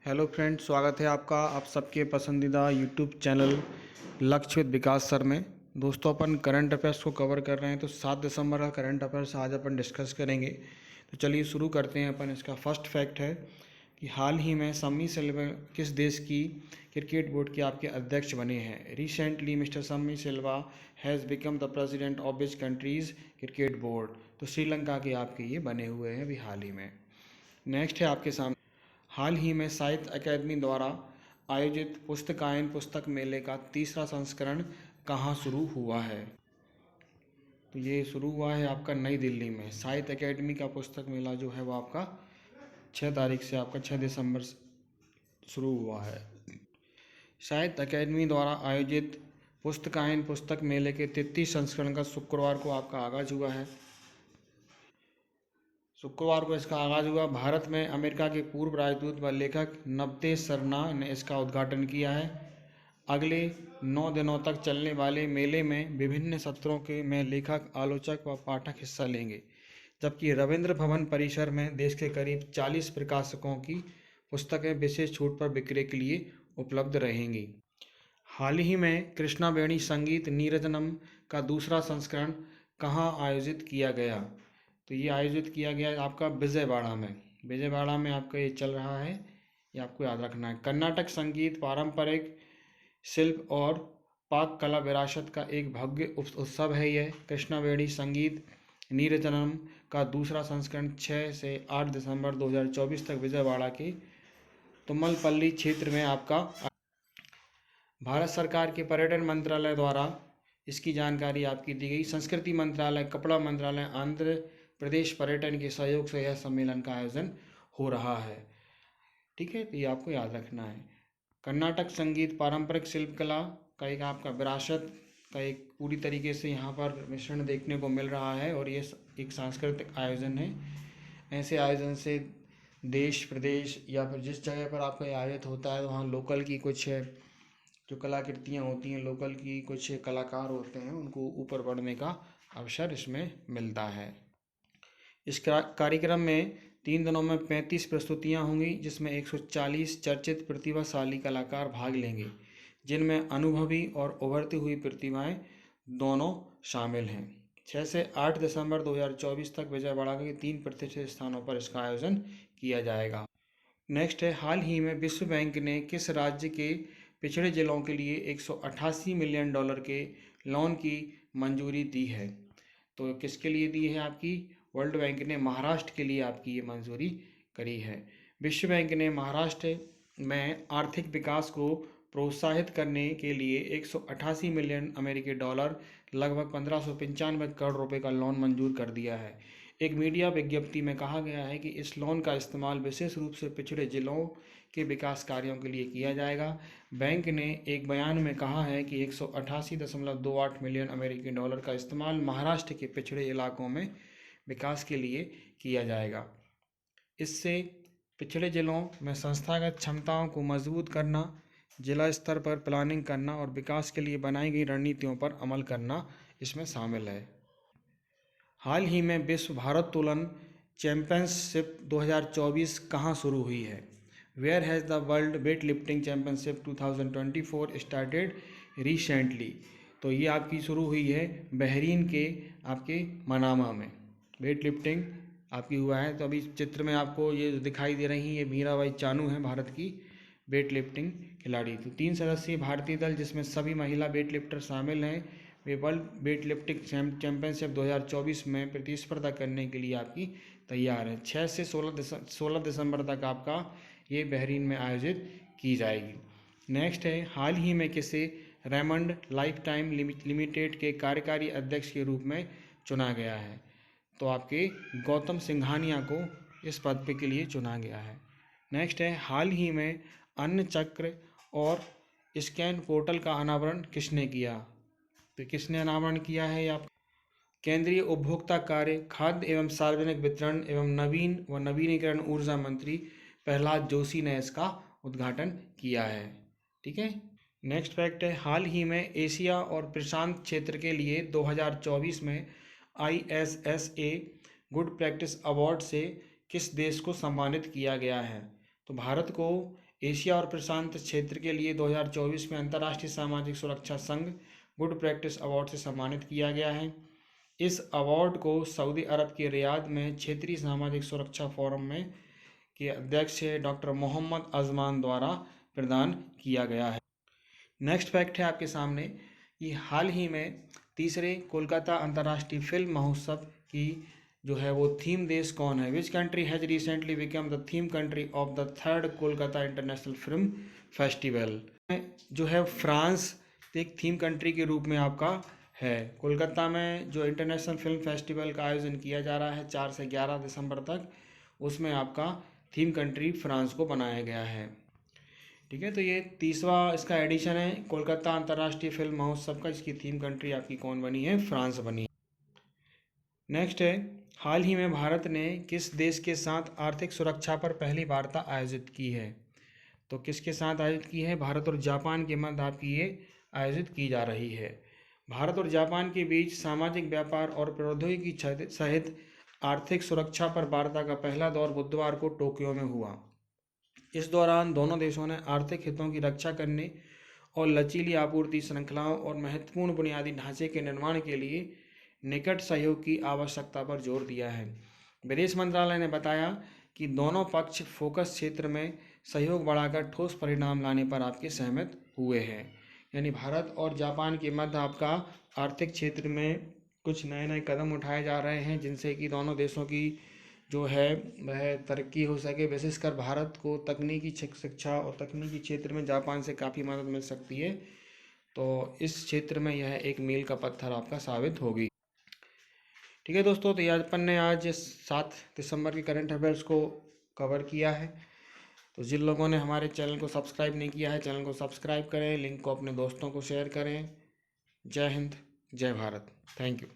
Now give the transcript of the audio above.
Hello friends, स्वागत है आपका आप सबके पसंदीदा यूट्यूब चैनल लक्ष्य विद विकास सर में। दोस्तों, अपन करंट अफेयर्स को कवर कर रहे हैं, तो 7 दिसंबर का करंट अफेयर्स आज अपन डिस्कस करेंगे। तो चलिए शुरू करते हैं अपन। इसका फर्स्ट फैक्ट है कि हाल ही में सम्मी सिल्वा किस देश की क्रिकेट बोर्ड के आपके अध्यक्ष बने हैं। Recently mister Sammi Silva has become the president of which countries cricket board. तो श्रीलंका के आपके ये बने हुए हैं अभी हाल ही में। नेक्स्ट है आपके सामने, हाल ही में साहित्य अकादमी द्वारा आयोजित पुस्तकायन पुस्तक मेले का तीसरा संस्करण कहाँ शुरू हुआ है। तो ये शुरू हुआ है आपका नई दिल्ली में। साहित्य अकादमी का पुस्तक मेला जो है वो आपका 6 तारीख से आपका 6 दिसंबर से शुरू हुआ है। साहित्य अकादमी द्वारा आयोजित पुस्तकायन पुस्तक मेले के 33 संस्करण का शुक्रवार को आपका आगाज हुआ है। शुक्रवार को इसका आगाज हुआ। भारत में अमेरिका के पूर्व राजदूत व लेखक नवतेज सरना ने इसका उद्घाटन किया है। अगले 9 दिनों तक चलने वाले मेले में विभिन्न सत्रों के में लेखक, आलोचक व पाठक हिस्सा लेंगे, जबकि रविंद्र भवन परिसर में देश के करीब 40 प्रकाशकों की पुस्तकें विशेष छूट पर बिक्री के लिए उपलब्ध रहेंगी। हाल ही में कृष्णा वेणी संगीत नीरजनम का दूसरा संस्करण कहाँ आयोजित किया गया। तो ये आयोजित किया गया है आपका विजयवाड़ा में। विजयवाड़ा में आपका ये चल रहा है, ये आपको याद रखना है। कर्नाटक संगीत, पारंपरिक शिल्प और पाक कला विरासत का एक भव्य उत्सव है यह। कृष्णवेणी संगीत नीरजनम का दूसरा संस्करण 6 से 8 दिसंबर 2024 तक विजयवाड़ा के तुमलपल्ली क्षेत्र में आपका भारत सरकार के पर्यटन मंत्रालय द्वारा इसकी जानकारी आपकी दी गई। संस्कृति मंत्रालय, कपड़ा मंत्रालय, आंध्र प्रदेश पर्यटन के सहयोग से यह सम्मेलन का आयोजन हो रहा है। ठीक है, तो ये आपको याद रखना है। कर्नाटक संगीत, पारंपरिक शिल्पकला का एक आपका विरासत का एक पूरी तरीके से यहाँ पर मिश्रण देखने को मिल रहा है, और ये एक सांस्कृतिक आयोजन है। ऐसे आयोजन से देश प्रदेश या फिर जिस जगह पर आपका आयोजित होता है वहाँ लोकल की कुछ जो कलाकृतियाँ होती हैं, लोकल की कुछ कलाकार होते हैं, उनको ऊपर बढ़ने का अवसर इसमें मिलता है। इस कार्यक्रम में 3 दिनों में 35 प्रस्तुतियाँ होंगी, जिसमें 140 चर्चित प्रतिभाशाली कलाकार भाग लेंगे, जिनमें अनुभवी और उभरती हुई प्रतिभाएं दोनों शामिल हैं। 6 से 8 दिसंबर 2024 तक विजयवाड़ा के 3 प्रतिष्ठित स्थानों पर इसका आयोजन किया जाएगा। नेक्स्ट है, हाल ही में विश्व बैंक ने किस राज्य के पिछड़े जिलों के लिए 188 मिलियन डॉलर के लोन की मंजूरी दी है। तो किसके लिए दी है आपकी? वर्ल्ड बैंक ने महाराष्ट्र के लिए आपकी ये मंजूरी करी है। विश्व बैंक ने महाराष्ट्र में आर्थिक विकास को प्रोत्साहित करने के लिए 188 मिलियन अमेरिकी डॉलर लगभग 1595 करोड़ रुपए का लोन मंजूर कर दिया है। एक मीडिया विज्ञप्ति में कहा गया है कि इस लोन का इस्तेमाल विशेष रूप से पिछड़े जिलों के विकास कार्यों के लिए किया जाएगा। बैंक ने एक बयान में कहा है कि 188.28 मिलियन अमेरिकी डॉलर का इस्तेमाल महाराष्ट्र के पिछड़े इलाकों में विकास के लिए किया जाएगा। इससे पिछड़े जिलों में संस्थागत क्षमताओं को मजबूत करना, जिला स्तर पर प्लानिंग करना और विकास के लिए बनाई गई रणनीतियों पर अमल करना इसमें शामिल है। हाल ही में विश्व भारोत्तोलन चैंपियनशिप 2024 कहाँ शुरू हुई है? Where has the world weight lifting championship 2024 started recently. तो ये आपकी शुरू हुई है बहरीन के आपके मनामा में। वेट लिफ्टिंग आपकी हुआ है। तो अभी चित्र में आपको ये दिखाई दे रही ये मीराबाई चानू है, भारत की वेट लिफ्टिंग खिलाड़ी। तो 3 सदस्यीय भारतीय दल जिसमें सभी महिला वेट लिफ्टर शामिल हैं, वे वर्ल्ड वेट लिफ्टिंग चैंपियनशिप 2024 में प्रतिस्पर्धा करने के लिए आपकी तैयार है। 6 से 16 दिसंबर तक आपका ये बहरीन में आयोजित की जाएगी। नेक्स्ट है, हाल ही में किसे रेमंड लाइफ टाइम लिमिटेड के कार्यकारी अध्यक्ष के रूप में चुना गया है? तो आपके गौतम सिंघानिया को इस पद के लिए चुना गया है। नेक्स्ट है, हाल ही में अन्न चक्र और स्कैन पोर्टल का अनावरण किसने किया? तो किसने अनावरण किया है? आप केंद्रीय उपभोक्ता कार्य, खाद्य एवं सार्वजनिक वितरण एवं नवीन व नवीनीकरण ऊर्जा मंत्री प्रहलाद जोशी ने इसका उद्घाटन किया है। ठीक है। नेक्स्ट फैक्ट है, हाल ही में एशिया और प्रशांत क्षेत्र के लिए 2024 में ISSA गुड प्रैक्टिस अवार्ड से किस देश को सम्मानित किया गया है? तो भारत को एशिया और प्रशांत क्षेत्र के लिए 2024 में अंतर्राष्ट्रीय सामाजिक सुरक्षा संघ गुड प्रैक्टिस अवार्ड से सम्मानित किया गया है। इस अवार्ड को सऊदी अरब के रियाद में क्षेत्रीय सामाजिक सुरक्षा फोरम में के अध्यक्ष डॉक्टर मोहम्मद अजमान द्वारा प्रदान किया गया है। नेक्स्ट फैक्ट है आपके सामने कि हाल ही में तीसरे कोलकाता अंतर्राष्ट्रीय फिल्म महोत्सव की जो है वो थीम देश कौन है? Which country has recently become the theme country of the third Kolkata international film festival. जो है फ्रांस एक थीम कंट्री के रूप में आपका है। कोलकाता में जो इंटरनेशनल फिल्म फेस्टिवल का आयोजन किया जा रहा है 4 से 11 दिसंबर तक, उसमें आपका थीम कंट्री फ्रांस को बनाया गया है। ठीक है, तो ये तीसरा इसका एडिशन है कोलकाता अंतर्राष्ट्रीय फिल्म महोत्सव का, इसकी थीम कंट्री आपकी कौन बनी है? फ्रांस बनी है। नेक्स्ट है, हाल ही में भारत ने किस देश के साथ आर्थिक सुरक्षा पर पहली वार्ता आयोजित की है? तो किसके साथ आयोजित की है? भारत और जापान के मध्य आपकी ये आयोजित की जा रही है। भारत और जापान के बीच सामाजिक व्यापार और प्रौद्योगिकी सहित आर्थिक सुरक्षा पर वार्ता का पहला दौर बुधवार को टोक्यो में हुआ। इस दौरान दोनों देशों ने आर्थिक हितों की रक्षा करने और लचीली आपूर्ति श्रृंखलाओं और महत्वपूर्ण बुनियादी ढांचे के निर्माण के लिए निकट सहयोग की आवश्यकता पर जोर दिया है। विदेश मंत्रालय ने बताया कि दोनों पक्ष फोकस क्षेत्र में सहयोग बढ़ाकर ठोस परिणाम लाने पर आपके सहमत हुए हैं। यानी भारत और जापान के मध्य आपका आर्थिक क्षेत्र में कुछ नए नए कदम उठाए जा रहे हैं, जिनसे कि दोनों देशों की जो है वह तरक्की हो सके। विशेषकर भारत को तकनीकी शिक्षा और तकनीकी क्षेत्र में जापान से काफ़ी मदद मिल सकती है, तो इस क्षेत्र में यह एक मील का पत्थर आपका साबित होगी। ठीक है दोस्तों, तो अपन ने आज 7 दिसंबर के करंट अफेयर्स को कवर किया है। तो जिन लोगों ने हमारे चैनल को सब्सक्राइब नहीं किया है, चैनल को सब्सक्राइब करें, लिंक को अपने दोस्तों को शेयर करें। जय हिंद, जय भारत, थैंक यू।